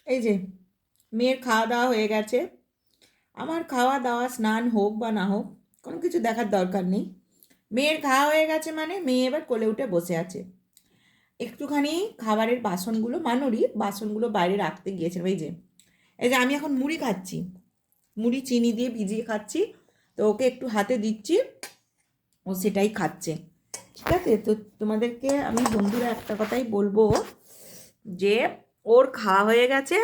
এই যে মেয়ের খাওয়া দাওয়া হয়ে গেছে। আমার খাওয়া দাওয়া স্নান হোক বা না হোক কোনো কিছু দেখার দরকার নেই। মেয়ের খাওয়া হয়ে গেছে মানে মেয়ে এবার কোলে উঠে বসে আছে। একটুখানি খাবারের বাসনগুলো মানুরই বাসনগুলো বাইরে রাখতে গিয়েছিলাম। এই যে আমি এখন মুড়ি খাচ্ছি, মুড়ি চিনি দিয়ে ভিজিয়ে খাচ্ছি। তো ওকে একটু হাতে দিচ্ছি, ও সেটাই খাচ্ছে। ঠিক আছে, তো তোমাদেরকে আমি বন্ধুরা একটা কথাই বলবো যে ওর খাওয়া হয়ে গেছে,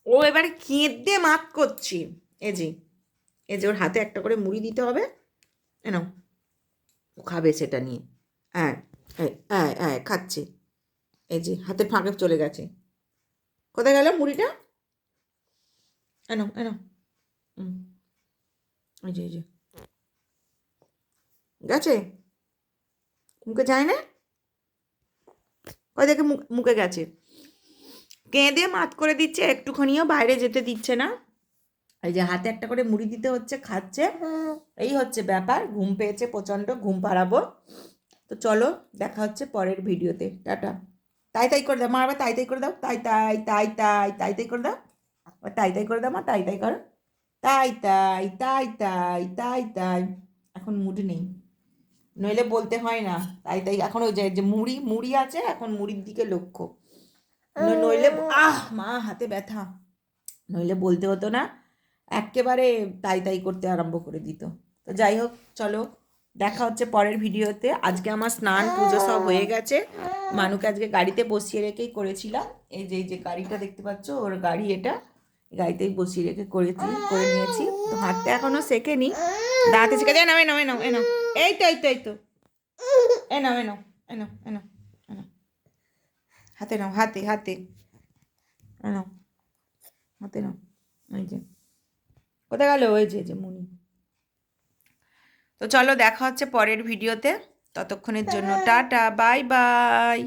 ও এবারে কেঁদে মাত করছি। এই যে এই যে ওর হাতে একটা করে মুড়ি দিতে হবে, এনো ও খাবে সেটা নিয়ে। হ্যাঁ, হ্যাঁ হ্যাঁ হ্যাঁ খাচ্ছে। এই যে হাতের ফাঁকে চলে গেছে। কোথায় গেল মুড়িটা? এনো এনো। হুম, এই যে গেছে, মুখে যায় না, ওই দেখে মুখে গেছে। কেঁদে মাত করে দিচ্ছে, একটুখানিও বাইরে যেতে দিচ্ছে না। এই যে হাতে একটা করে মুড়ি দিতে হচ্ছে, খাচ্ছে। এই হচ্ছে ব্যাপার। ঘুম পেয়েছে প্রচণ্ড, ঘুম পাড়াবো। তো চলো, দেখা হচ্ছে পরের ভিডিওতে। টাটা। তাই তাই করে দাও মা, আবার তাই তাই করে দাও। তাই তাই তাই তাই তাই তাই করে দাও। তাই তাই করে দাও মা, তাই তাই করো। তাই তাই তাই তাই তাই তাই। এখন মুড নেই, নইলে বলতে হয় না। তাই তাই এখন ওই যে যে মুড়ি মুড়ি আছে, এখন মুড়ির দিকে লক্ষ্য। নইলে মা হাতে ব্যথা, নইলে বলতে হতো না, একেবারে তাই তাই করতে আরম্ভ করে দিত। তো যাই হোক, চলো দেখা হচ্ছে পরের ভিডিওতে। আজকে আমার স্নান পুজো সব হয়ে গেছে। মানুকে আজকে গাড়িতে বসিয়ে রেখেই করেছিলাম। এই যে গাড়িটা দেখতে পাচ্ছ, ওর গাড়ি এটা, গাড়িতেই বসিয়ে রেখে করে নিয়েছি। তো হাঁটতে এখনো শেখেনি, দাঁড়াতে শিখে যায়। নাও নাও নাও নাও, এই তো এই তো এই তো, এ নাও এ নাও এ নাও এ নাও এ নাও, হাতে নাও, হাতে হাতে এ নাও, হাতে নাও। এই যে কোথায় গেল ওই যে মুনি। তো চলো দেখা হচ্ছে পরের ভিডিওতে। ততক্ষণের জন্য টাটা, বাই বাই।